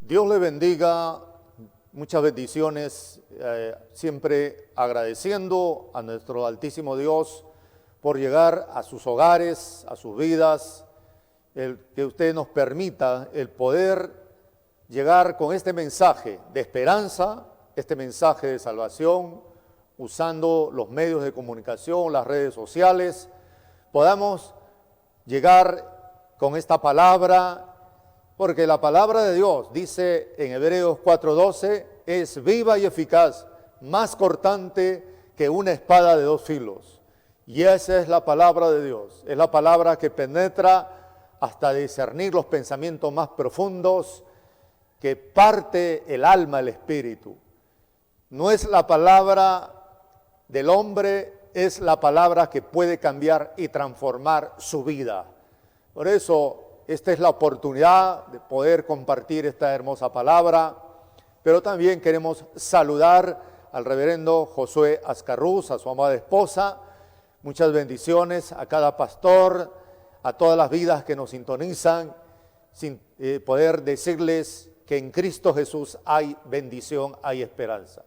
Dios le bendiga, muchas bendiciones, siempre agradeciendo a nuestro Altísimo Dios por llegar a sus hogares, a sus vidas, que usted nos permita el poder llegar con este mensaje de esperanza, este mensaje de salvación, usando los medios de comunicación, las redes sociales, podamos llegar con esta palabra, porque la palabra de Dios, dice en Hebreos 4:12, es viva y eficaz, más cortante que una espada de dos filos. Y esa es la palabra de Dios, es la palabra que penetra hasta discernir los pensamientos más profundos, que parte el alma, el espíritu. No es la palabra del hombre, es la palabra que puede cambiar y transformar su vida. Por eso, esta es la oportunidad de poder compartir esta hermosa palabra, pero también queremos saludar al reverendo Josué Ascarruz, a su amada esposa. Muchas bendiciones a cada pastor, a todas las vidas que nos sintonizan, sin poder decirles que en Cristo Jesús hay bendición, hay esperanza.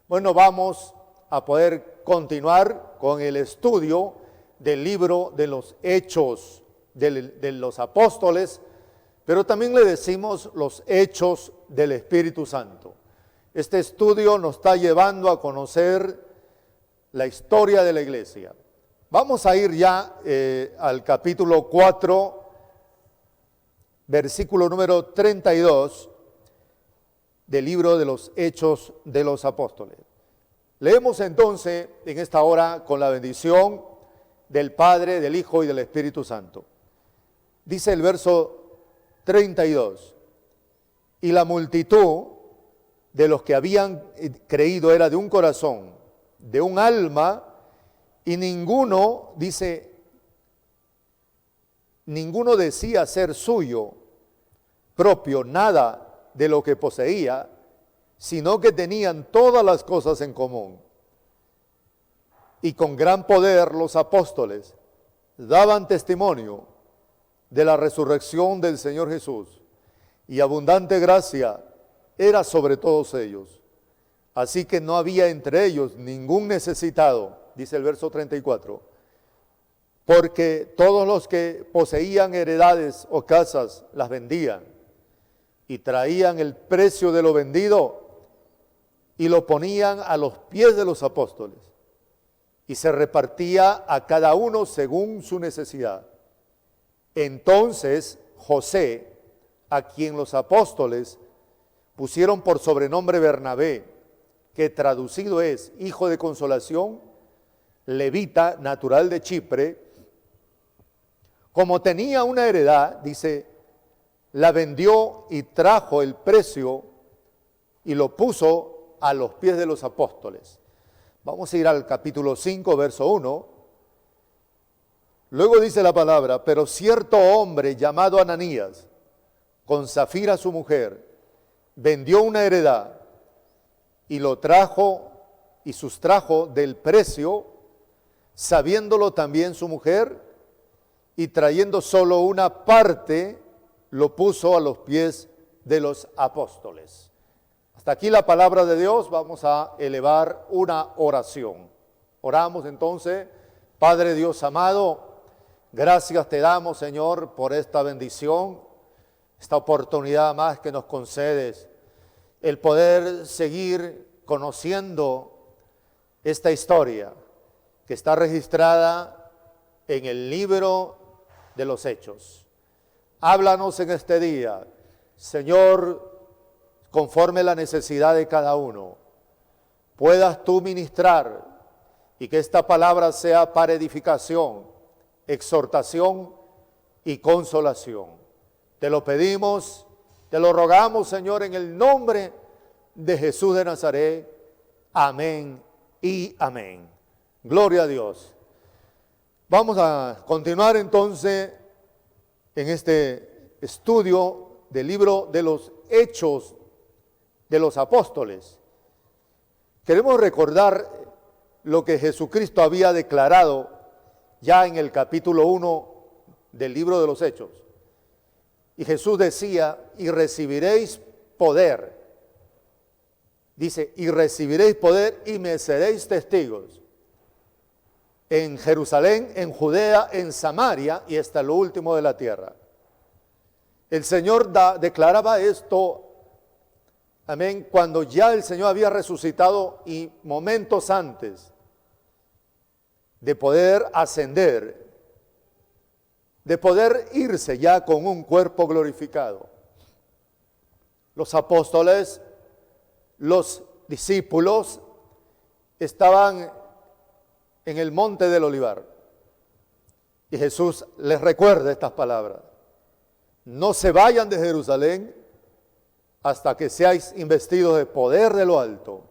Bueno, vamos a poder continuar con el estudio del libro de los Hechos de los Apóstoles, pero también le decimos los Hechos del Espíritu Santo. Este estudio nos está llevando a conocer la historia de la iglesia. Vamos a ir ya al capítulo 4, versículo número 32 del libro de los Hechos de los Apóstoles. Leemos entonces en esta hora con la bendición del Padre, del Hijo y del Espíritu Santo. Dice el verso 32, y la multitud de los que habían creído era de un corazón, de un alma, y ninguno, dice, ninguno decía ser suyo propio nada de lo que poseía, sino que tenían todas las cosas en común. Y con gran poder los apóstoles daban testimonio de la resurrección del Señor Jesús, y abundante gracia era sobre todos ellos. Así que no había entre ellos ningún necesitado, dice el verso 34, porque todos los que poseían heredades o casas las vendían y traían el precio de lo vendido y lo ponían a los pies de los apóstoles, y se repartía a cada uno según su necesidad. Entonces José, a quien los apóstoles pusieron por sobrenombre Bernabé, que traducido es hijo de consolación, levita, natural de Chipre, como tenía una heredad, dice, la vendió y trajo el precio y lo puso a los pies de los apóstoles. Vamos a ir al capítulo 5, verso 1. Luego dice la palabra, pero cierto hombre llamado Ananías, con Zafira su mujer, vendió una heredad y lo trajo y sustrajo del precio, sabiéndolo también su mujer, y trayendo solo una parte, lo puso a los pies de los apóstoles. Hasta aquí la palabra de Dios. Vamos a elevar una oración. Oramos entonces. Padre Dios amado, gracias te damos, Señor, por esta bendición, esta oportunidad más que nos concedes, el poder seguir conociendo esta historia que está registrada en el libro de los Hechos. Háblanos en este día, Señor, conforme la necesidad de cada uno. Puedas tú ministrar y que esta palabra sea para edificación, exhortación y consolación. Te lo pedimos, te lo rogamos, Señor, en el nombre de Jesús de Nazaret. Amén y amén. Gloria a Dios. Vamos a continuar entonces en este estudio del libro de los Hechos de los Apóstoles. Queremos recordar lo que Jesucristo había declarado ya en el capítulo 1 del libro de los Hechos. Y Jesús decía, y recibiréis poder. Dice, y recibiréis poder y me seréis testigos en Jerusalén, en Judea, en Samaria y hasta lo último de la tierra. El Señor declaraba esto, amén, cuando ya el Señor había resucitado y momentos antes de poder ascender, de poder irse ya con un cuerpo glorificado. Los apóstoles, los discípulos estaban en el monte del Olivar y Jesús les recuerda estas palabras: no se vayan de Jerusalén hasta que seáis investidos de poder de lo alto,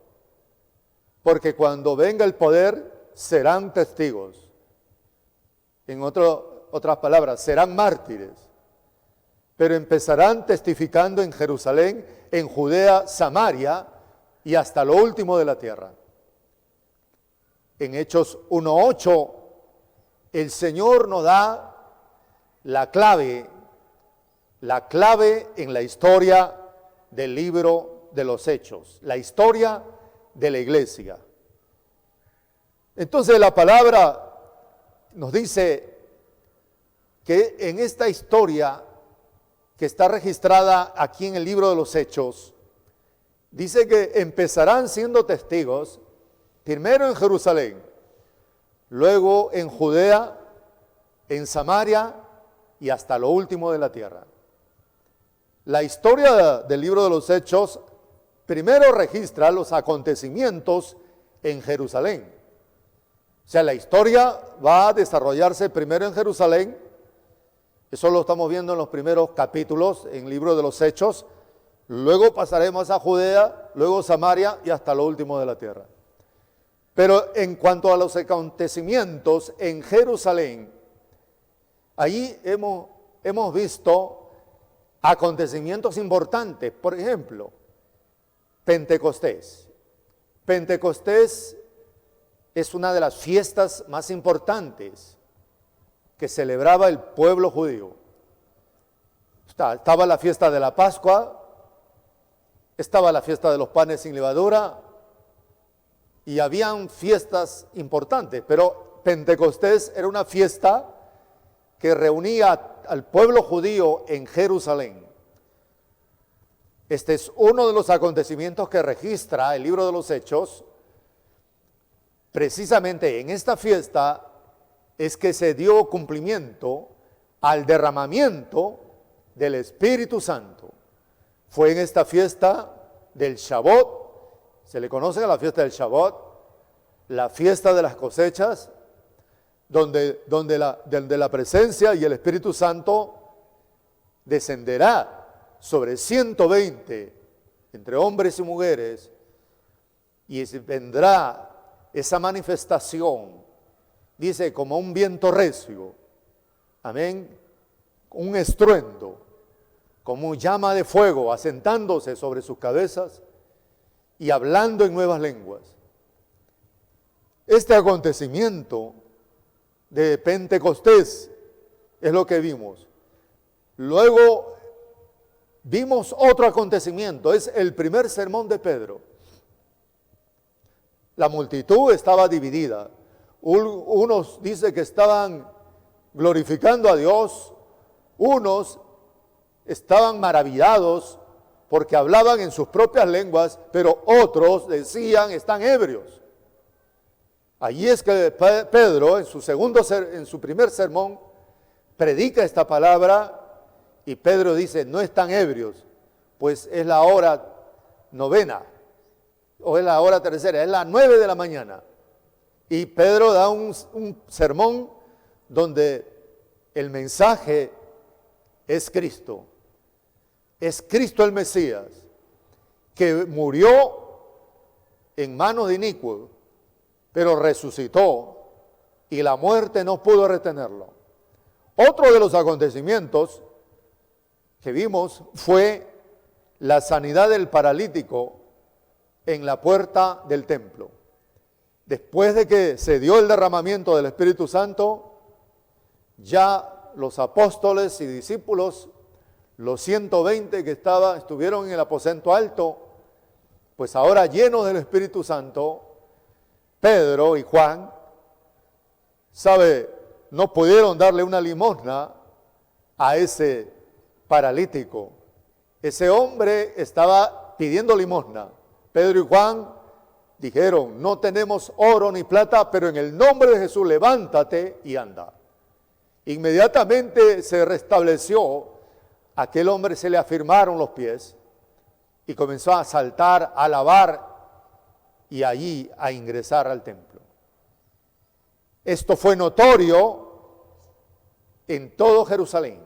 porque cuando venga el poder serán testigos. En otras palabras, serán mártires, pero empezarán testificando en Jerusalén, en Judea, Samaria y hasta lo último de la tierra. En Hechos 1:8, el Señor nos da la clave en la historia del libro de los Hechos, la historia de la iglesia. Entonces la palabra nos dice que en esta historia que está registrada aquí en el libro de los Hechos, dice que empezarán siendo testigos primero en Jerusalén, luego en Judea, en Samaria y hasta lo último de la tierra. La historia del libro de los Hechos primero registra los acontecimientos en Jerusalén. O sea, la historia va a desarrollarse primero en Jerusalén. Eso lo estamos viendo en los primeros capítulos en el libro de los Hechos. Luego pasaremos a Judea, luego Samaria y hasta lo último de la tierra. Pero en cuanto a los acontecimientos en Jerusalén, ahí hemos visto acontecimientos importantes. Por ejemplo, Pentecostés. Pentecostés es una de las fiestas más importantes que celebraba el pueblo judío. Estaba la fiesta de la Pascua, estaba la fiesta de los panes sin levadura, y habían fiestas importantes, pero Pentecostés era una fiesta que reunía al pueblo judío en Jerusalén. Este es uno de los acontecimientos que registra el libro de los Hechos. Precisamente en esta fiesta es que se dio cumplimiento al derramamiento del Espíritu Santo. Fue en esta fiesta del Shabbat. Se le conoce a la fiesta del Shabbat, la fiesta de las cosechas, donde la presencia y el Espíritu Santo descenderá sobre 120 entre hombres y mujeres, y vendrá esa manifestación, dice, como un viento recio, amén, un estruendo, como llama de fuego asentándose sobre sus cabezas y hablando en nuevas lenguas. Este acontecimiento de Pentecostés es lo que vimos. Luego vimos otro acontecimiento, es el primer sermón de Pedro. La multitud estaba dividida. Unos dicen que estaban glorificando a Dios, unos estaban maravillados porque hablaban en sus propias lenguas, pero otros decían están ebrios. Allí es que Pedro en su primer sermón predica esta palabra y Pedro dice no están ebrios, pues es la hora novena o es la hora tercera, es las 9 de la mañana. Y Pedro da un sermón donde el mensaje es Cristo. Es Cristo el Mesías, que murió en manos de inicuos, pero resucitó y la muerte no pudo retenerlo. Otro de los acontecimientos que vimos fue la sanidad del paralítico en la puerta del templo. Después de que se dio el derramamiento del Espíritu Santo, ya los apóstoles y discípulos Los 120 que estuvieron en el aposento alto, pues ahora llenos del Espíritu Santo, Pedro y Juan, no pudieron darle una limosna a ese paralítico. Ese hombre estaba pidiendo limosna. Pedro y Juan dijeron, no tenemos oro ni plata, pero en el nombre de Jesús levántate y anda. Inmediatamente se restableció, a aquel hombre se le afirmaron los pies y comenzó a saltar, a alabar y allí a ingresar al templo. Esto fue notorio en todo Jerusalén,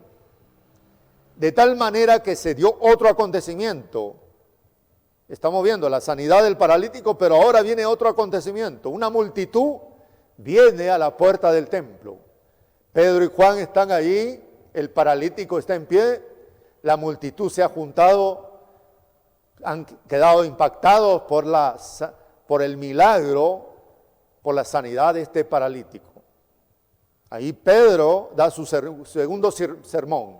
de tal manera que se dio otro acontecimiento. Estamos viendo la sanidad del paralítico, pero ahora viene otro acontecimiento. Una multitud viene a la puerta del templo. Pedro y Juan están allí, el paralítico está en pie, la multitud se ha juntado, han quedado impactados por el milagro, por la sanidad de este paralítico. Ahí Pedro da su segundo sermón.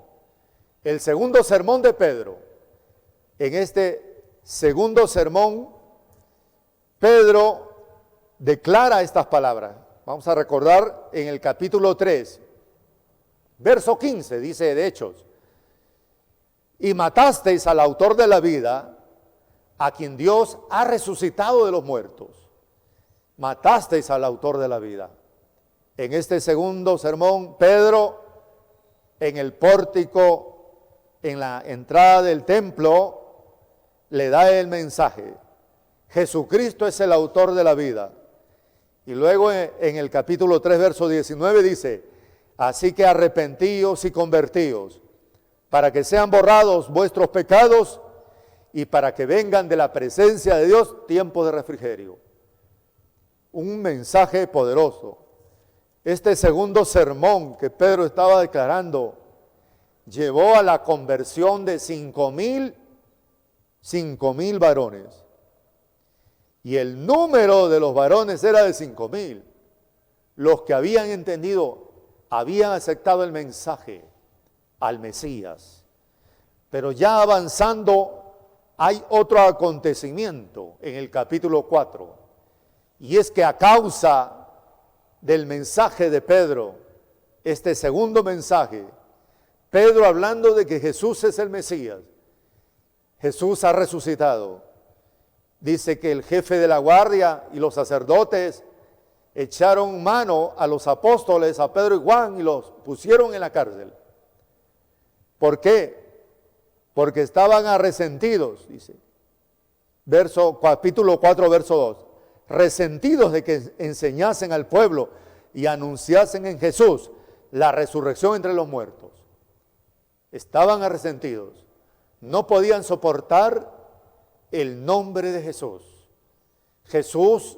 El segundo sermón de Pedro. En este segundo sermón, Pedro declara estas palabras. Vamos a recordar en el capítulo 3, verso 15, dice de Hechos, y matasteis al autor de la vida, a quien Dios ha resucitado de los muertos. Matasteis al autor de la vida. En este segundo sermón, Pedro, en el pórtico, en la entrada del templo, le da el mensaje. Jesucristo es el autor de la vida. Y luego en el capítulo 3, verso 19 dice, así que arrepentíos y convertíos, para que sean borrados vuestros pecados y para que vengan de la presencia de Dios tiempos de refrigerio. Un mensaje poderoso. Este segundo sermón que Pedro estaba declarando llevó a la conversión de 5,000 varones. Y el número de los varones era de 5,000. Los que habían entendido, habían aceptado el mensaje al Mesías. Pero ya avanzando, hay otro acontecimiento en el capítulo 4. Y es que a causa del mensaje de Pedro, este segundo mensaje, Pedro hablando de que Jesús es el Mesías, Jesús ha resucitado. Dice que el jefe de la guardia y los sacerdotes echaron mano a los apóstoles, a Pedro y Juan, y los pusieron en la cárcel. ¿Por qué? Porque estaban resentidos, dice. Capítulo 4, verso 2. Resentidos de que enseñasen al pueblo y anunciasen en Jesús la resurrección entre los muertos. Estaban resentidos. No podían soportar el nombre de Jesús. Jesús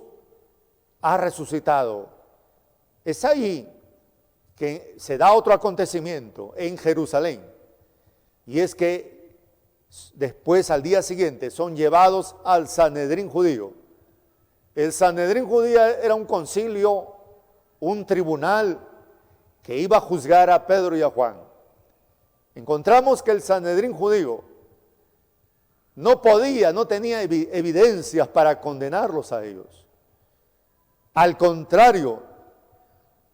ha resucitado. Es ahí que se da otro acontecimiento en Jerusalén. Y es que después, al día siguiente, son llevados al Sanedrín judío. El Sanedrín judío era un concilio, un tribunal que iba a juzgar a Pedro y a Juan. Encontramos que el Sanedrín judío no tenía evidencias para condenarlos a ellos. Al contrario,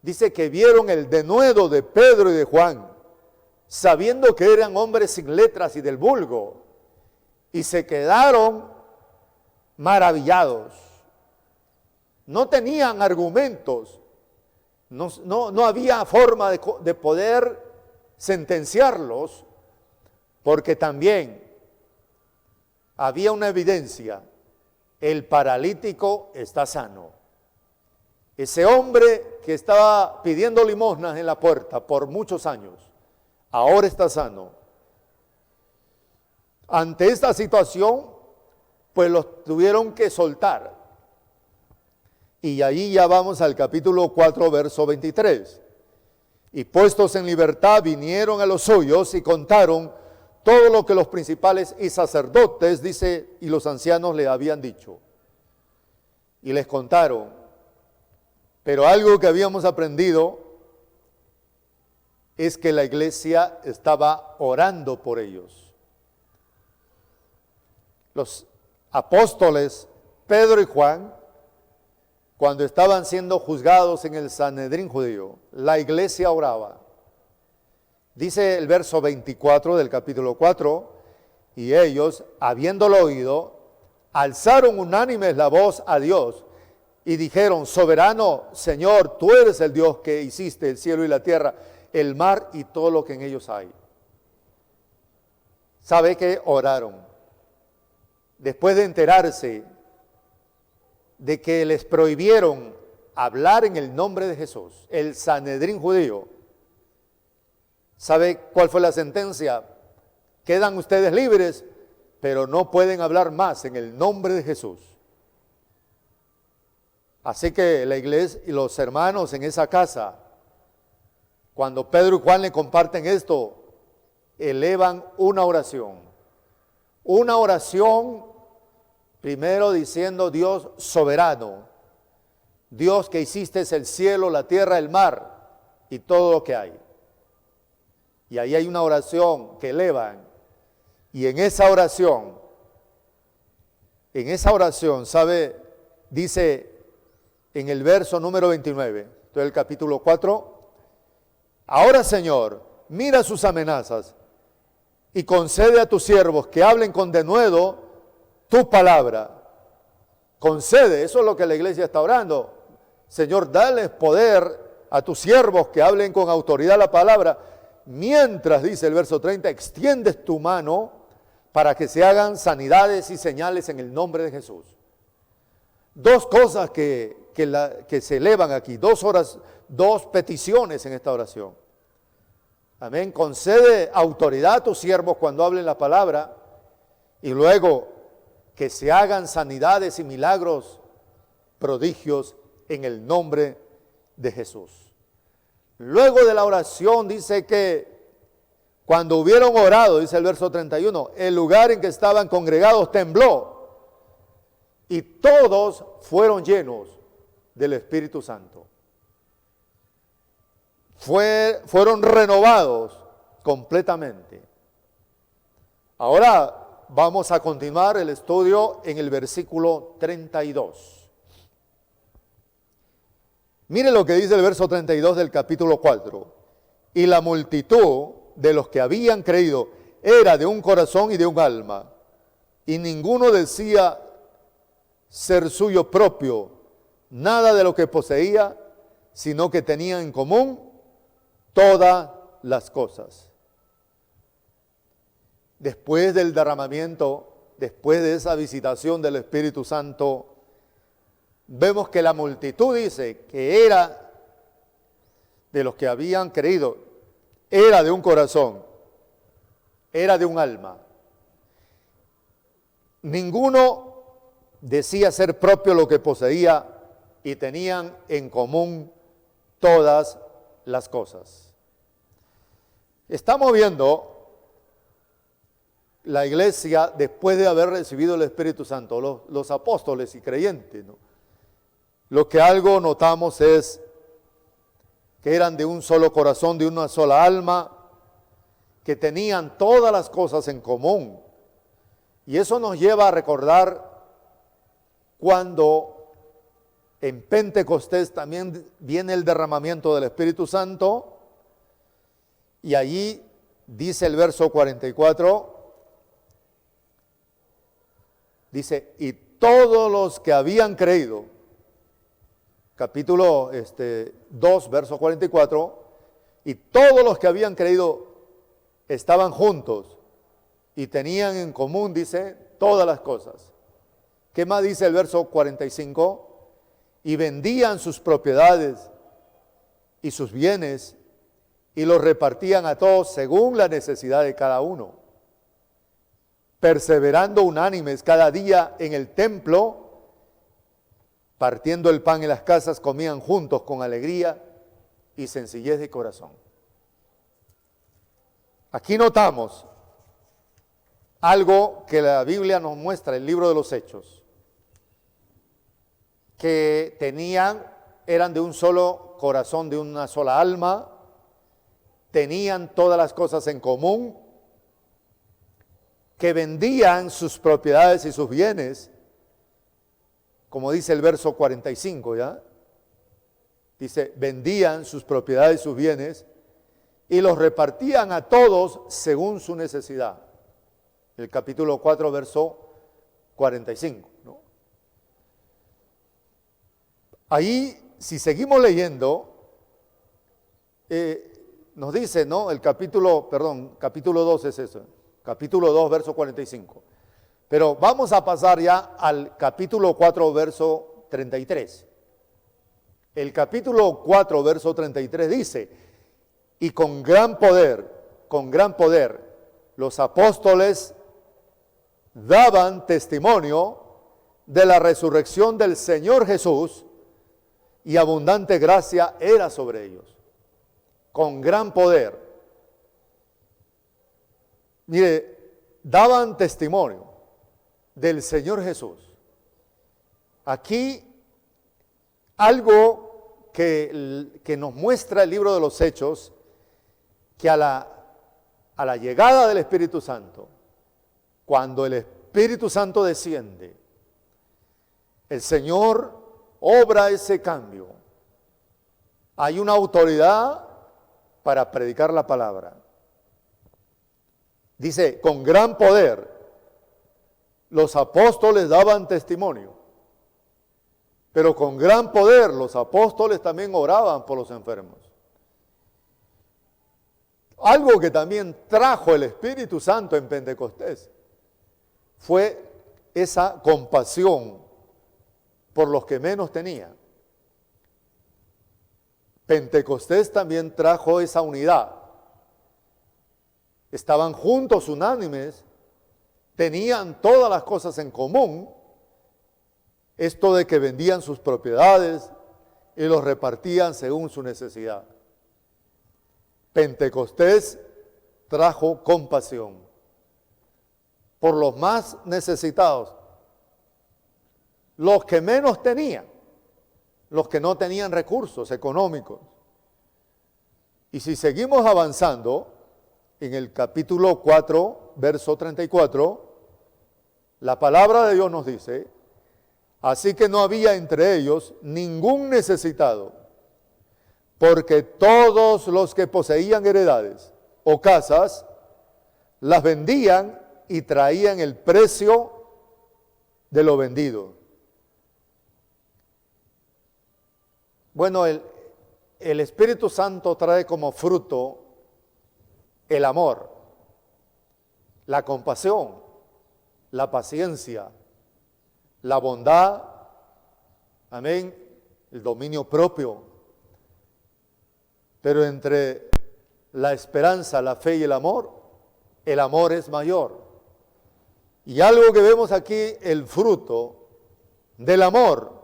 dice que vieron el denuedo de Pedro y de Juan, sabiendo que eran hombres sin letras y del vulgo, y se quedaron maravillados. No tenían argumentos, no había forma de poder sentenciarlos, porque también había una evidencia: el paralítico está sano. Ese hombre que estaba pidiendo limosnas en la puerta por muchos años, ahora está sano. Ante esta situación, pues los tuvieron que soltar. Y ahí ya vamos al capítulo 4, verso 23. Y puestos en libertad vinieron a los suyos y contaron todo lo que los principales y sacerdotes, dice, y los ancianos le habían dicho. Y les contaron. Pero algo que habíamos aprendido es que la iglesia estaba orando por ellos. Los apóstoles Pedro y Juan, cuando estaban siendo juzgados en el Sanedrín judío, la iglesia oraba. Dice el verso 24 del capítulo 4, y ellos, habiéndolo oído, alzaron unánimes la voz a Dios y dijeron: soberano Señor, tú eres el Dios que hiciste el cielo y la tierra, el mar y todo lo que en ellos hay. ¿Sabe qué? Oraron. Después de enterarse de que les prohibieron hablar en el nombre de Jesús, el Sanedrín judío, ¿sabe cuál fue la sentencia? Quedan ustedes libres, pero no pueden hablar más en el nombre de Jesús. Así que la iglesia y los hermanos en esa casa, cuando Pedro y Juan le comparten esto, elevan una oración. Una oración primero diciendo: Dios soberano, Dios que hiciste el cielo, la tierra, el mar y todo lo que hay. Y ahí hay una oración que elevan. Y en esa oración, ¿sabe? Dice en el verso número 29, del capítulo 4, ahora Señor, mira sus amenazas y concede a tus siervos que hablen con denuedo tu palabra. Concede, eso es lo que la iglesia está orando. Señor, dales poder a tus siervos que hablen con autoridad la palabra, mientras, dice el verso 30, extiendes tu mano para que se hagan sanidades y señales en el nombre de Jesús. Dos cosas que se elevan aquí, dos peticiones en esta oración. Amén. Concede autoridad a tus siervos cuando hablen la palabra, y luego que se hagan sanidades y milagros, prodigios en el nombre de Jesús. Luego de la oración dice que cuando hubieron orado, dice el verso 31, el lugar en que estaban congregados tembló y todos fueron llenos del Espíritu Santo. Fueron renovados completamente. Ahora vamos a continuar el estudio en el versículo 32. Mire lo que dice el verso 32 del capítulo 4. Y la multitud de los que habían creído era de un corazón y de un alma, y ninguno decía ser suyo propio nada de lo que poseía, sino que tenían en común todas las cosas. Después del derramamiento, después de esa visitación del Espíritu Santo, vemos que la multitud dice que era de los que habían creído, era de un corazón, era de un alma. Ninguno decía ser propio lo que poseía y tenían en común todas las cosas. Estamos viendo la iglesia después de haber recibido el Espíritu Santo, los apóstoles y creyentes, ¿no? Lo que algo notamos es que eran de un solo corazón, de una sola alma, que tenían todas las cosas en común. Y eso nos lleva a recordar cuando en Pentecostés también viene el derramamiento del Espíritu Santo, y allí dice el verso 44, dice, y todos los que habían creído, capítulo 2, verso 44, y todos los que habían creído estaban juntos y tenían en común, dice, todas las cosas. ¿Qué más dice el verso 45? Y vendían sus propiedades y sus bienes y los repartían a todos según la necesidad de cada uno, perseverando unánimes cada día en el templo, partiendo el pan en las casas, comían juntos con alegría y sencillez de corazón. Aquí notamos algo que la Biblia nos muestra, el libro de los Hechos, que eran de un solo corazón, de una sola alma, tenían todas las cosas en común, que vendían sus propiedades y sus bienes, como dice el verso 45, ¿ya? Dice, vendían sus propiedades y sus bienes y los repartían a todos según su necesidad. El capítulo 4, verso 45, ¿no? Ahí, si seguimos leyendo, nos dice, ¿no? El capítulo 2 es eso, capítulo 2, verso 45. Pero vamos a pasar ya al capítulo 4, verso 33. El capítulo 4, verso 33 dice, y con gran poder, los apóstoles daban testimonio de la resurrección del Señor Jesús, y abundante gracia era sobre ellos. Con gran poder. Mire, daban testimonio del Señor Jesús. Aquí algo que nos muestra el libro de los Hechos, que a la llegada del Espíritu Santo, cuando el Espíritu Santo desciende, el Señor obra ese cambio. Hay una autoridad para predicar la palabra. Dice, con gran poder los apóstoles daban testimonio, pero con gran poder los apóstoles también oraban por los enfermos. Algo que también trajo el Espíritu Santo en Pentecostés fue esa compasión por los que menos tenían. Pentecostés también trajo esa unidad. Estaban juntos, unánimes, tenían todas las cosas en común. Esto de que vendían sus propiedades y los repartían según su necesidad. Pentecostés trajo compasión por los más necesitados, los que menos tenían, los que no tenían recursos económicos. Y si seguimos avanzando, en el capítulo 4, verso 34, la palabra de Dios nos dice, así que no había entre ellos ningún necesitado, porque todos los que poseían heredades o casas, las vendían y traían el precio de lo vendido. Bueno, el Espíritu Santo trae como fruto el amor, la compasión, la paciencia, la bondad, amén, el dominio propio. Pero entre la esperanza, la fe y el amor es mayor. Y algo que vemos aquí, el fruto del amor.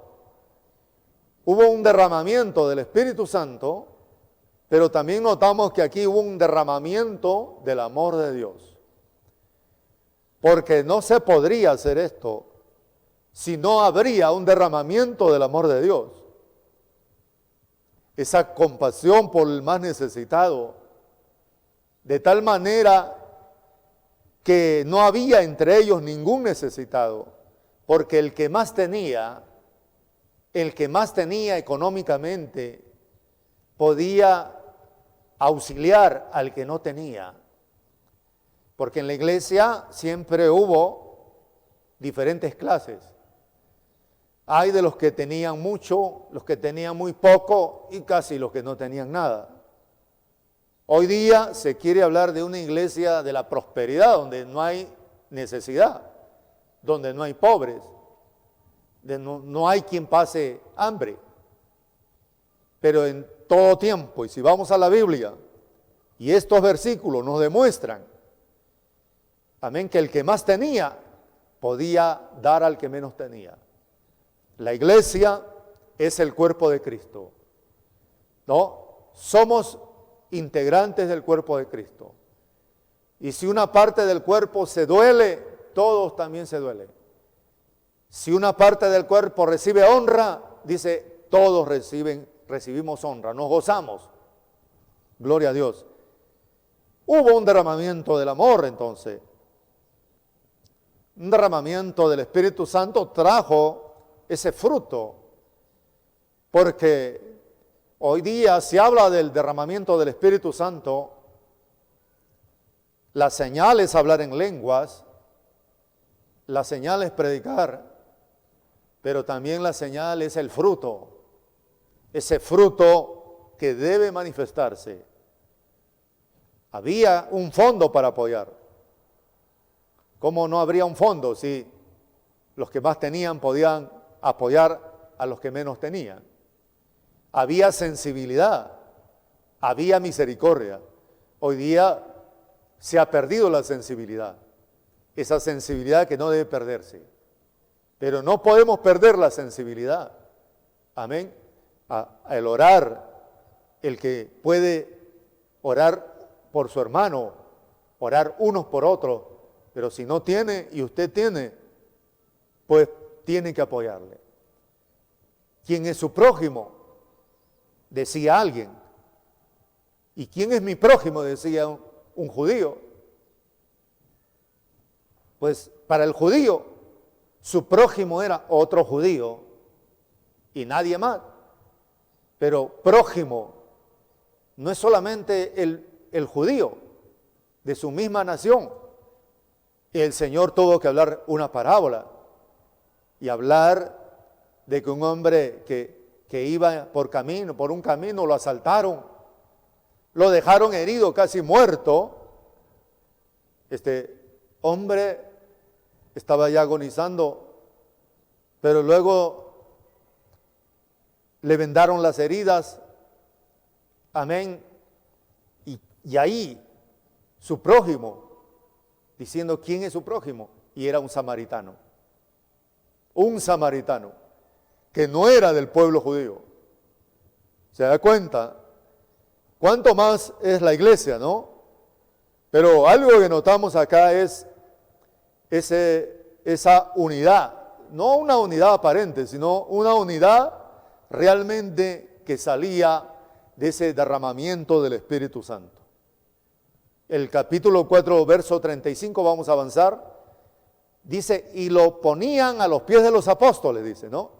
Hubo un derramamiento del Espíritu Santo, pero también notamos que aquí hubo un derramamiento del amor de Dios. Porque no se podría hacer esto si no habría un derramamiento del amor de Dios. Esa compasión por el más necesitado, de tal manera que no había entre ellos ningún necesitado, porque el que más tenía económicamente, podía auxiliar al que no tenía. Porque en la iglesia siempre hubo diferentes clases. Hay de los que tenían mucho, los que tenían muy poco y casi los que no tenían nada. Hoy día se quiere hablar de una iglesia de la prosperidad, donde no hay necesidad, donde no hay pobres, no hay quien pase hambre. Pero en todo tiempo, y si vamos a la Biblia, y estos versículos nos demuestran, amén, que el que más tenía podía dar al que menos tenía. La iglesia es el cuerpo de Cristo, ¿no? Somos integrantes del cuerpo de Cristo. Y si una parte del cuerpo se duele, todos también se duelen. Si una parte del cuerpo recibe honra, dice, todos recibimos honra, nos gozamos. Gloria a Dios. Hubo un derramamiento del amor entonces. Un derramamiento del Espíritu Santo trajo ese fruto, porque hoy día se habla del derramamiento del Espíritu Santo. La señal es hablar en lenguas, la señal es predicar, pero también la señal es el fruto, ese fruto que debe manifestarse. Había un fondo para apoyar. ¿Cómo no habría un fondo si los que más tenían podían apoyar a los que menos tenían? Había sensibilidad, había misericordia. Hoy día se ha perdido la sensibilidad, esa sensibilidad que no debe perderse. Pero no podemos perder la sensibilidad. Amén. El orar, el que puede orar por su hermano, orar unos por otros, pero si no tiene y usted tiene, pues tiene que apoyarle. ¿Quién es su prójimo? Decía alguien. ¿Y quién es mi prójimo? Decía un judío. Pues para el judío, su prójimo era otro judío y nadie más. Pero prójimo no es solamente el judío de su misma nación. Y el Señor tuvo que hablar una parábola y hablar de que un hombre que iba por un camino, lo asaltaron, lo dejaron herido, casi muerto. Este hombre estaba ya agonizando, pero luego le vendaron las heridas. Amén. Y ahí su prójimo, diciendo quién es su prójimo, y era un samaritano que no era del pueblo judío. ¿Se da cuenta? ¿Cuánto más es la iglesia, no? Pero algo que notamos acá es esa unidad, no una unidad aparente, sino una unidad realmente que salía de ese derramamiento del Espíritu Santo. El capítulo 4, verso 35, vamos a avanzar. Dice, y lo ponían a los pies de los apóstoles, dice, ¿no?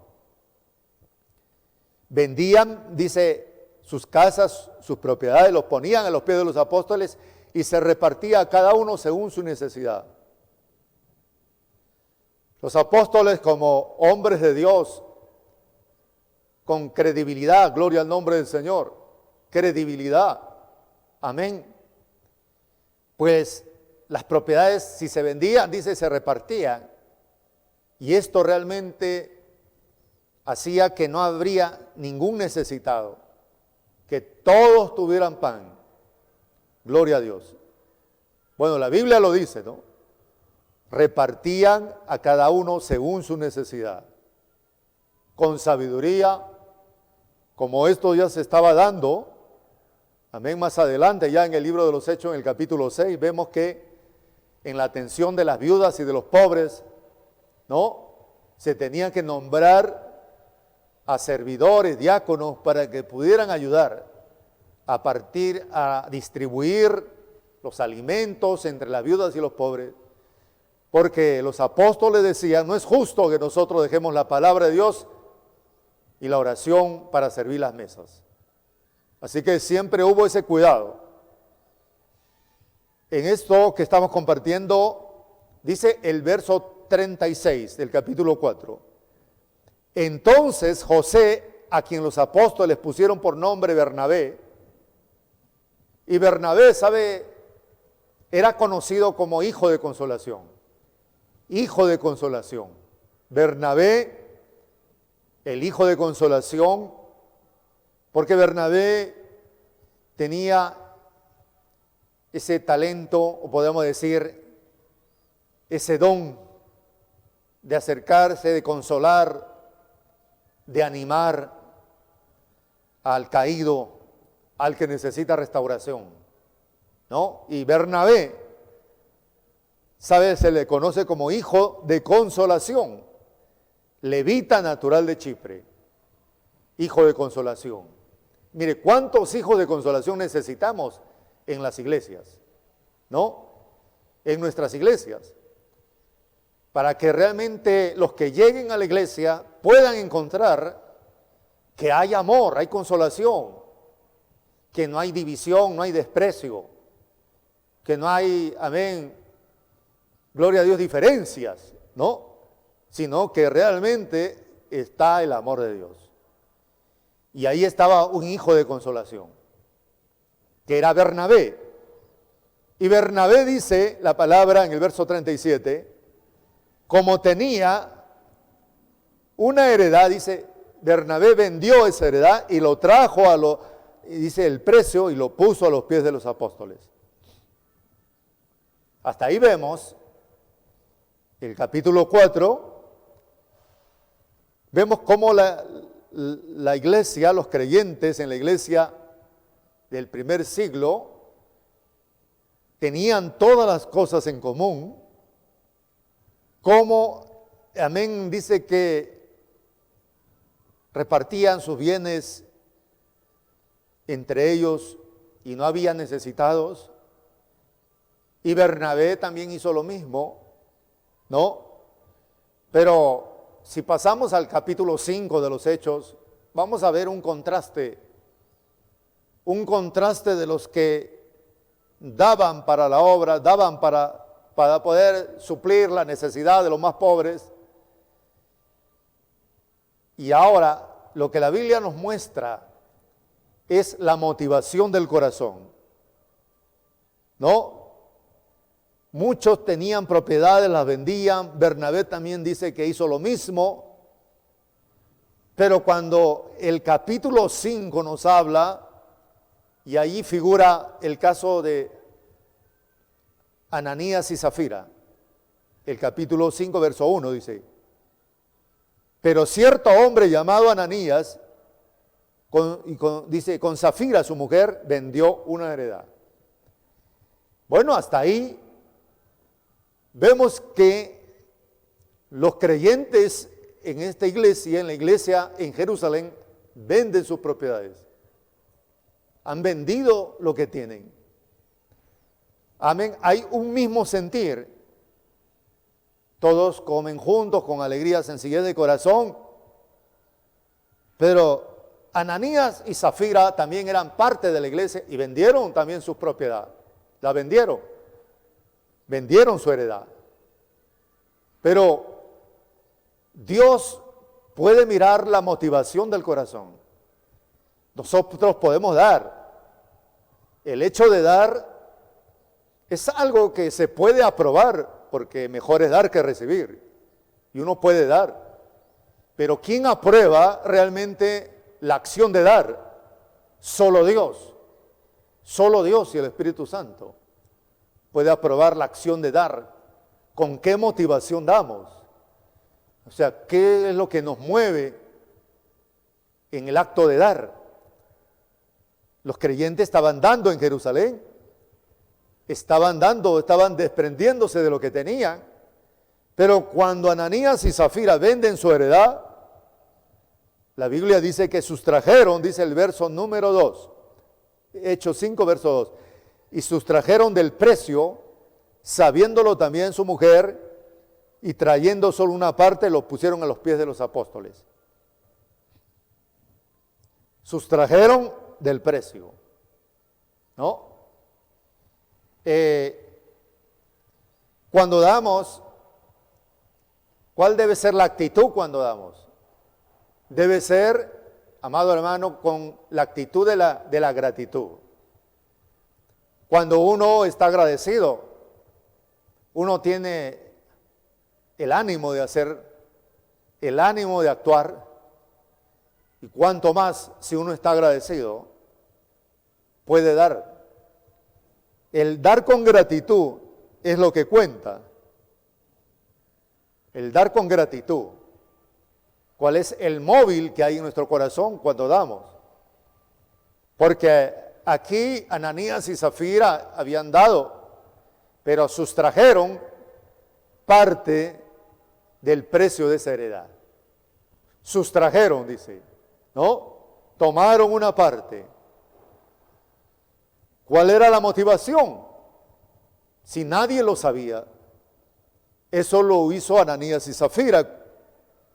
Vendían, dice, sus casas, sus propiedades, los ponían a los pies de los apóstoles y se repartía a cada uno según su necesidad. Los apóstoles, como hombres de Dios, con credibilidad, gloria al nombre del Señor, credibilidad, amén. Pues las propiedades, si se vendían, dice, se repartían. Y esto realmente hacía que no habría ningún necesitado, que todos tuvieran pan. Gloria a Dios. Bueno, la Biblia lo dice, ¿no? Repartían a cada uno según su necesidad, con sabiduría, como esto ya se estaba dando. Amén, más adelante, ya en el libro de los Hechos, en el capítulo 6, vemos que en la atención de las viudas y de los pobres, ¿no? Se tenían que nombrar a servidores, diáconos, para que pudieran ayudar a distribuir los alimentos entre las viudas y los pobres. Porque los apóstoles decían, no es justo que nosotros dejemos la palabra de Dios y la oración para servir las mesas. Así que siempre hubo ese cuidado. En esto que estamos compartiendo, dice el verso 36 del capítulo 4. Entonces José, a quien los apóstoles pusieron por nombre Bernabé, y Bernabé, ¿sabe?, era conocido como hijo de consolación. Hijo de consolación. Bernabé, el hijo de consolación, porque Bernabé tenía ese talento, o podemos decir, ese don de acercarse, de consolar, de animar al caído, al que necesita restauración, ¿no? Y Bernabé, ¿sabe? Se le conoce como hijo de consolación, levita natural de Chipre, hijo de consolación. Mire, ¿cuántos hijos de consolación necesitamos en las iglesias? ¿no? En nuestras iglesias, para que realmente los que lleguen a la iglesia puedan encontrar que hay amor, hay consolación, que no hay división, no hay desprecio, que no hay, amén, gloria a Dios, diferencias, ¿no? Sino que realmente está el amor de Dios. Y ahí estaba un hijo de consolación, que era Bernabé. Y Bernabé dice la palabra en el verso 37, como tenía una heredad, dice, Bernabé vendió esa heredad y lo trajo y dice el precio, y lo puso a los pies de los apóstoles. Hasta ahí vemos el capítulo 4, vemos cómo la iglesia, los creyentes en la iglesia del primer siglo, tenían todas las cosas en común, como, amén, dice que repartían sus bienes entre ellos y no había necesitados. Y Bernabé también hizo lo mismo, ¿no? Pero si pasamos al capítulo 5 de los Hechos, vamos a ver un contraste de los que daban para la obra, daban para poder suplir la necesidad de los más pobres. Y ahora lo que la Biblia nos muestra es la motivación del corazón, ¿no? Muchos tenían propiedades, las vendían. Bernabé también dice que hizo lo mismo. Pero cuando el capítulo 5 nos habla, y allí figura el caso de Ananías y Zafira, el capítulo 5, verso 1 dice, pero cierto hombre llamado Ananías, dice, con Zafira su mujer vendió una heredad. Bueno, hasta ahí vemos que los creyentes en esta iglesia, en la iglesia en Jerusalén, venden sus propiedades. Han vendido lo que tienen. Amén. Hay un mismo sentir. Todos comen juntos con alegría, sencillez de corazón. Pero Ananías y Zafira también eran parte de la iglesia y vendieron también sus propiedades. La vendieron. Vendieron su heredad. Pero Dios puede mirar la motivación del corazón. Nosotros podemos dar. El hecho de dar es algo que se puede aprobar, porque mejor es dar que recibir. Y uno puede dar. Pero ¿quién aprueba realmente la acción de dar? Solo Dios. Solo Dios y el Espíritu Santo puede aprobar la acción de dar. ¿Con qué motivación damos? O sea, ¿qué es lo que nos mueve en el acto de dar? Los creyentes estaban dando en Jerusalén, estaban desprendiéndose de lo que tenían, pero cuando Ananías y Zafira venden su heredad, la Biblia dice que sustrajeron, dice el verso número 2, Hechos 5, verso 2, y sustrajeron del precio, sabiéndolo también su mujer, y trayendo solo una parte, lo pusieron a los pies de los apóstoles. Sustrajeron del precio, ¿no? Cuando damos, ¿cuál debe ser la actitud cuando damos? Debe ser, amado hermano, con la actitud de la gratitud. Cuando uno está agradecido, uno tiene el ánimo de hacer, el ánimo de actuar, y cuanto más si uno está agradecido, puede dar. El dar con gratitud es lo que cuenta. El dar con gratitud. ¿Cuál es el móvil que hay en nuestro corazón cuando damos? Porque aquí Ananías y Zafira habían dado, pero sustrajeron parte del precio de esa heredad. Sustrajeron, dice, ¿no? Tomaron una parte. ¿Cuál era la motivación? Si nadie lo sabía, eso lo hizo Ananías y Zafira,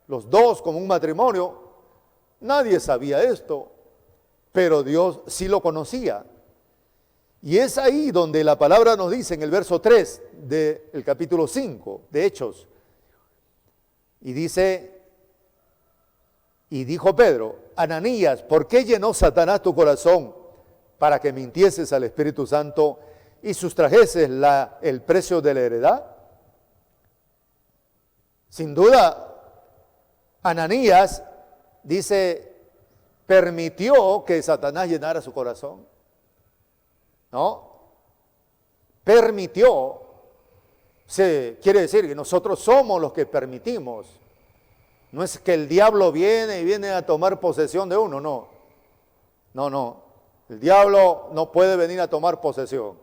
los dos como un matrimonio. Nadie sabía esto, pero Dios sí lo conocía. Y es ahí donde la palabra nos dice en el verso 3 del capítulo 5 de Hechos. Y dice, y dijo Pedro: Ananías, ¿por qué llenó Satanás tu corazón para que mintieses al Espíritu Santo y sustrajeses el precio de la heredad? Sin duda, Ananías, dice, permitió que Satanás llenara su corazón. ¿No? Permitió. Quiere decir que nosotros somos los que permitimos. No es que el diablo viene a tomar posesión de uno, no. No. El diablo no puede venir a tomar posesión.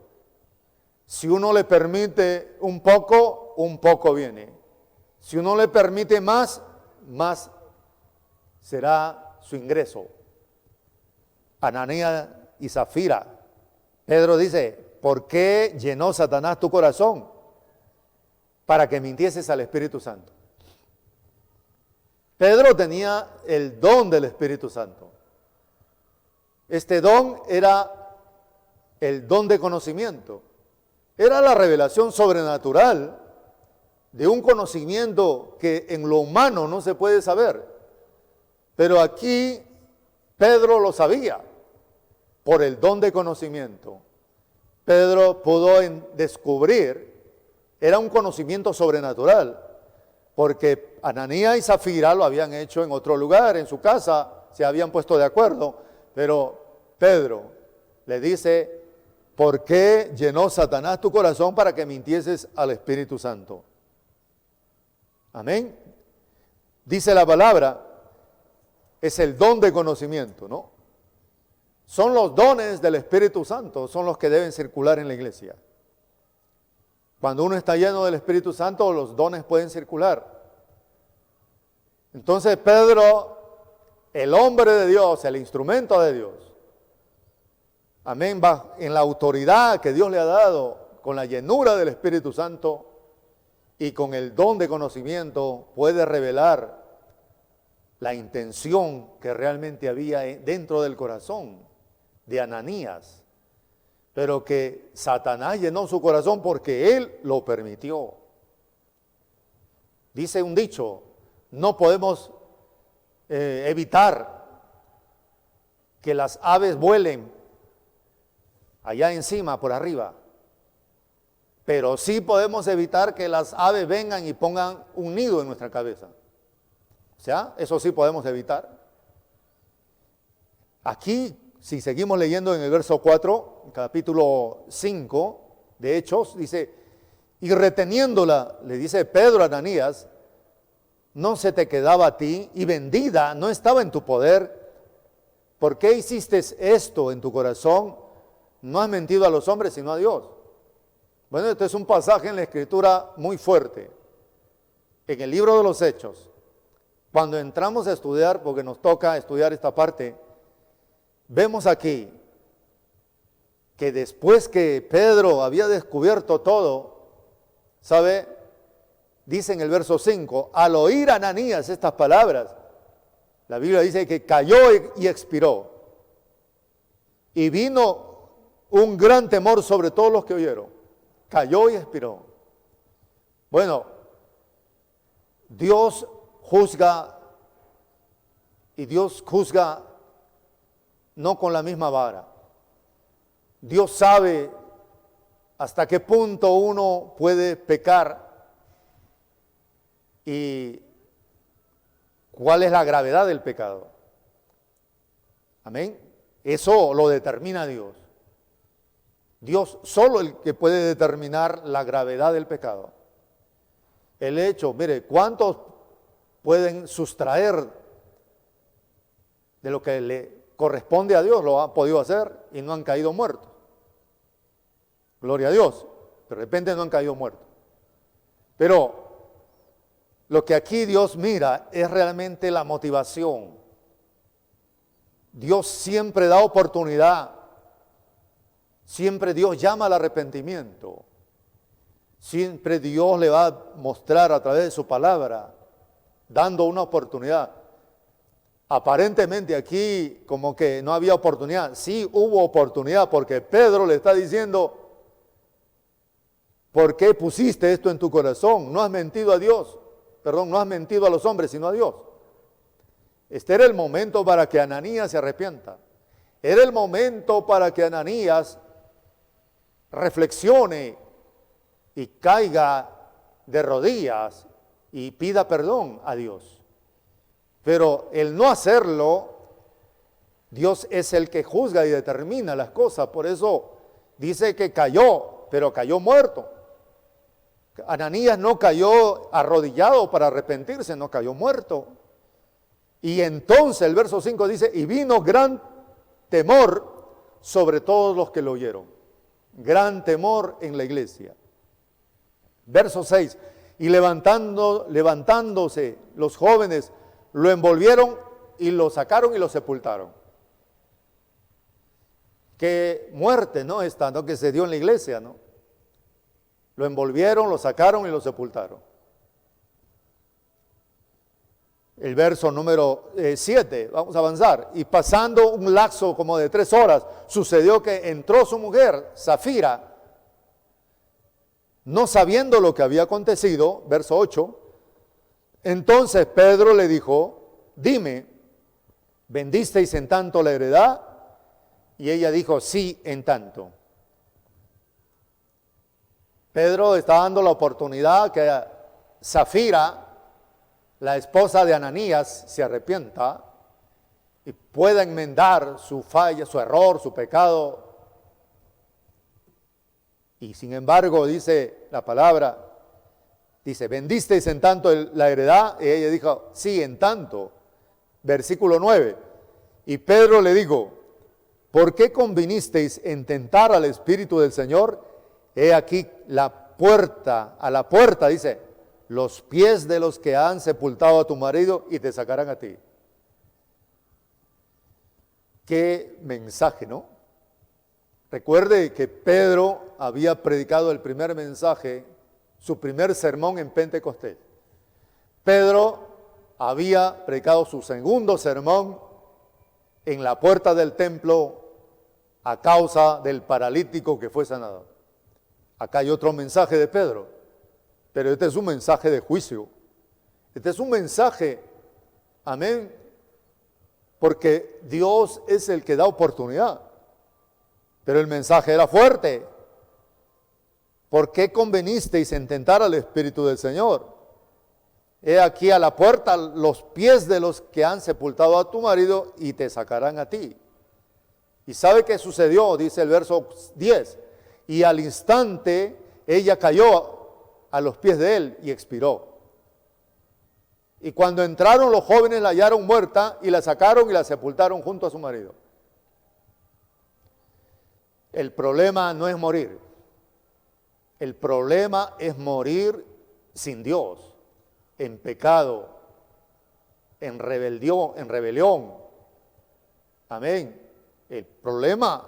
Si uno le permite un poco viene. Si uno le permite más será su ingreso. Ananías y Zafira. Pedro dice: ¿por qué llenó Satanás tu corazón? Para que mintieses al Espíritu Santo. Pedro tenía el don del Espíritu Santo. Este don era el don de conocimiento. Era la revelación sobrenatural de un conocimiento que en lo humano no se puede saber. Pero aquí Pedro lo sabía por el don de conocimiento. Pedro pudo descubrir, era un conocimiento sobrenatural, porque Ananías y Zafira lo habían hecho en otro lugar, en su casa, se habían puesto de acuerdo, pero Pedro le dice: ¿por qué llenó Satanás tu corazón para que mintieses al Espíritu Santo? Amén. Dice la palabra, es el don de conocimiento, ¿no? Son los dones del Espíritu Santo, son los que deben circular en la iglesia. Cuando uno está lleno del Espíritu Santo, los dones pueden circular. Entonces Pedro, el hombre de Dios, el instrumento de Dios, amén, va en la autoridad que Dios le ha dado, con la llenura del Espíritu Santo y con el don de conocimiento, puede revelar la intención que realmente había dentro del corazón de Ananías, pero que Satanás llenó su corazón porque él lo permitió. Dice un dicho: no podemos evitar que las aves vuelen allá encima, por arriba, pero sí podemos evitar que las aves vengan y pongan un nido en nuestra cabeza. O sea, eso sí podemos evitar. Aquí, si seguimos leyendo en el verso 4, capítulo 5 de Hechos, dice: y reteniéndola, le dice Pedro a Ananías: no se te quedaba a ti, y vendida no estaba en tu poder. ¿Por qué hiciste esto en tu corazón? No has mentido a los hombres, sino a Dios. Bueno, este es un pasaje en la Escritura muy fuerte, en el libro de los Hechos. Cuando entramos a estudiar, porque nos toca estudiar esta parte, vemos aquí que después que Pedro había descubierto todo, ¿sabe? Dice en el verso 5, al oír a Ananías estas palabras, la Biblia dice que cayó y expiró. Y vino un gran temor sobre todos los que oyeron. Cayó y expiró. Bueno, Dios juzga, y Dios juzga no con la misma vara. Dios sabe hasta qué punto uno puede pecar y cuál es la gravedad del pecado. Amén. Eso lo determina Dios. Dios solo el que puede determinar la gravedad del pecado. El hecho, mire, ¿cuántos pueden sustraer de lo que le corresponde a Dios? Lo han podido hacer y no han caído muertos. Gloria a Dios. De repente no han caído muertos. Pero lo que aquí Dios mira es realmente la motivación. Dios siempre da oportunidad. Siempre Dios llama al arrepentimiento. Siempre Dios le va a mostrar a través de su palabra, dando una oportunidad. Aparentemente aquí como que no había oportunidad. Sí hubo oportunidad porque Pedro le está diciendo, ¿por qué pusiste esto en tu corazón? No has mentido a Dios. Perdón, no has mentido a los hombres, sino a Dios. Este era el momento para que Ananías se arrepienta. Era el momento para que Ananías reflexione y caiga de rodillas y pida perdón a Dios. Pero el no hacerlo, Dios es el que juzga y determina las cosas. Por eso dice que cayó, pero cayó muerto. Ananías no cayó arrodillado para arrepentirse, no cayó muerto. Y entonces el verso 5 dice, y vino gran temor sobre todos los que lo oyeron. Gran temor en la iglesia. Verso 6, y levantándose los jóvenes, lo envolvieron y lo sacaron y lo sepultaron. Qué muerte, ¿no? Esta, ¿no? Que se dio en la iglesia, ¿no? Lo envolvieron, lo sacaron y lo sepultaron. El verso número 7, vamos a avanzar. Y pasando un lapso como de 3 horas, sucedió que entró su mujer, Safira, no sabiendo lo que había acontecido, verso 8, entonces Pedro le dijo, dime, ¿vendisteis en tanto la heredad? Y ella dijo, sí, en tanto. Pedro está dando la oportunidad que Safira, la esposa de Ananías, se arrepienta y pueda enmendar su falla, su error, su pecado. Y sin embargo, dice la palabra, dice, ¿vendisteis en tanto la heredad? Y ella dijo, sí, en tanto. Versículo 9. Y Pedro le dijo, ¿por qué convinisteis en tentar al Espíritu del Señor? He aquí la puerta, a la puerta, dice, los pies de los que han sepultado a tu marido y te sacarán a ti. Qué mensaje, ¿no? Recuerde que Pedro había predicado el primer mensaje, su primer sermón en Pentecostés. Pedro había predicado su segundo sermón en la puerta del templo a causa del paralítico que fue sanado. Acá hay otro mensaje de Pedro, pero este es un mensaje de juicio. Este es un mensaje, amén, porque Dios es el que da oportunidad. Pero el mensaje era fuerte. ¿Por qué convenisteis en tentar al Espíritu del Señor? He aquí a la puerta los pies de los que han sepultado a tu marido y te sacarán a ti. ¿Y sabe qué sucedió? Dice el verso 10. Y al instante ella cayó a los pies de él y expiró. Y cuando entraron los jóvenes la hallaron muerta y la sacaron y la sepultaron junto a su marido. El problema no es morir. El problema es morir sin Dios, en pecado, en rebelión. Amén. El problema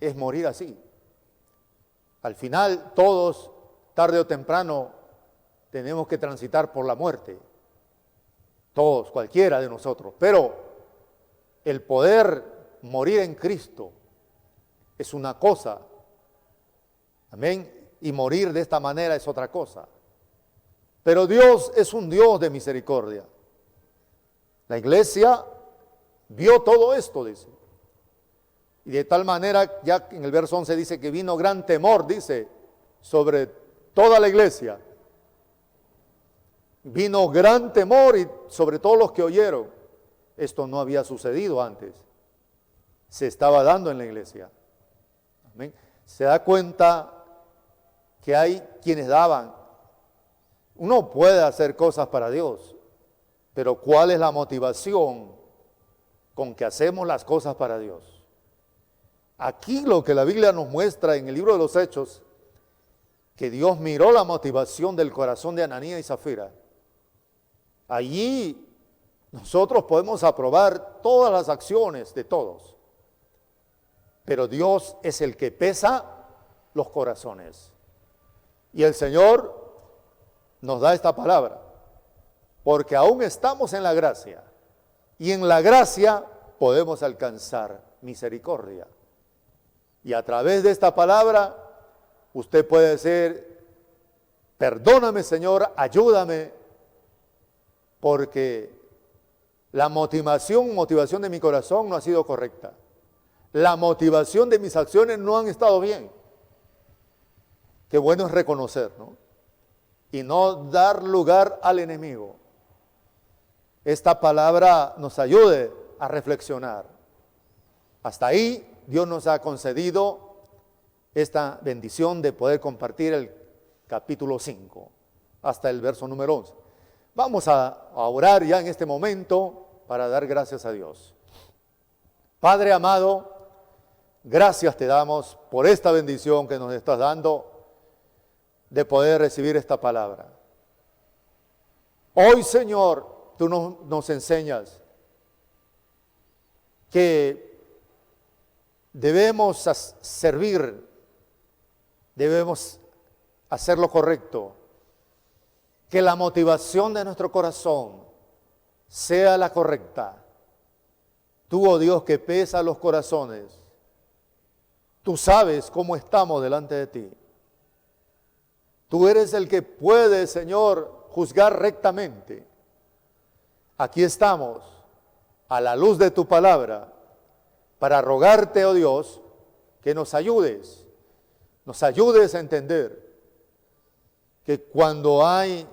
es morir así. Al final, todos, tarde o temprano, tenemos que transitar por la muerte. Todos, cualquiera de nosotros. Pero el poder morir en Cristo es una cosa. Amén. Y morir de esta manera es otra cosa. Pero Dios es un Dios de misericordia. La iglesia vio todo esto, dice. Y de tal manera, ya en el verso 11 dice que vino gran temor, dice, sobre toda la iglesia. Vino gran temor y sobre todos los que oyeron. Esto no había sucedido antes. Se estaba dando en la iglesia. Amén. Se da cuenta que hay quienes daban. Uno puede hacer cosas para Dios, pero ¿cuál es la motivación con que hacemos las cosas para Dios? Aquí lo que la Biblia nos muestra en el libro de los Hechos, que Dios miró la motivación del corazón de Ananías y Zafira. Allí nosotros podemos aprobar todas las acciones de todos, pero Dios es el que pesa los corazones. Y el Señor nos da esta palabra, porque aún estamos en la gracia, y en la gracia podemos alcanzar misericordia. Y a través de esta palabra, usted puede decir, perdóname, Señor, ayúdame, porque la motivación de mi corazón no ha sido correcta. La motivación de mis acciones no han estado bien. Qué bueno es reconocer, ¿no? Y no dar lugar al enemigo. Esta palabra nos ayude a reflexionar. Hasta ahí Dios nos ha concedido esta bendición de poder compartir el capítulo 5 hasta el verso número 11. Vamos a orar ya en este momento para dar gracias a Dios. Padre amado, gracias te damos por esta bendición que nos estás dando de poder recibir esta palabra. Hoy, Señor, tú nos enseñas que debemos servir, debemos hacer lo correcto, que la motivación de nuestro corazón sea la correcta. Tú, oh Dios, que pesas los corazones, tú sabes cómo estamos delante de ti. Tú eres el que puede, Señor, juzgar rectamente. Aquí estamos, a la luz de tu palabra, para rogarte, oh Dios, que nos ayudes a entender que cuando hay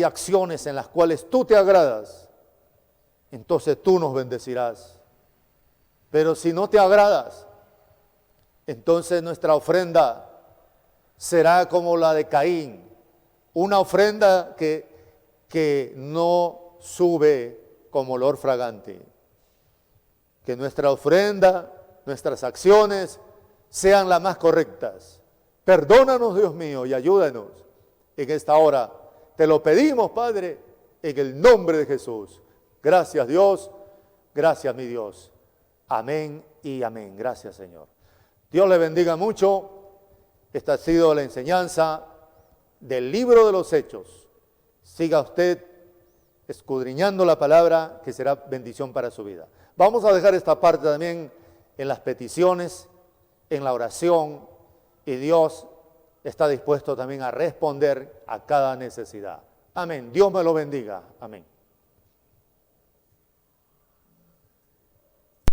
acciones en las cuales tú te agradas, entonces tú nos bendecirás. Pero si no te agradas, entonces nuestra ofrenda será como la de Caín, una ofrenda que no sube como olor fragante. Que nuestra ofrenda, nuestras acciones sean las más correctas. Perdónanos, Dios mío, y ayúdanos en esta hora. Te lo pedimos, Padre, en el nombre de Jesús. Gracias, Dios. Gracias, mi Dios. Amén y amén. Gracias, Señor. Dios le bendiga mucho. Esta ha sido la enseñanza del libro de los Hechos. Siga usted escudriñando la palabra, que será bendición para su vida. Vamos a dejar esta parte también en las peticiones, en la oración, y Dios está dispuesto también a responder a cada necesidad. Amén. Dios me lo bendiga. Amén.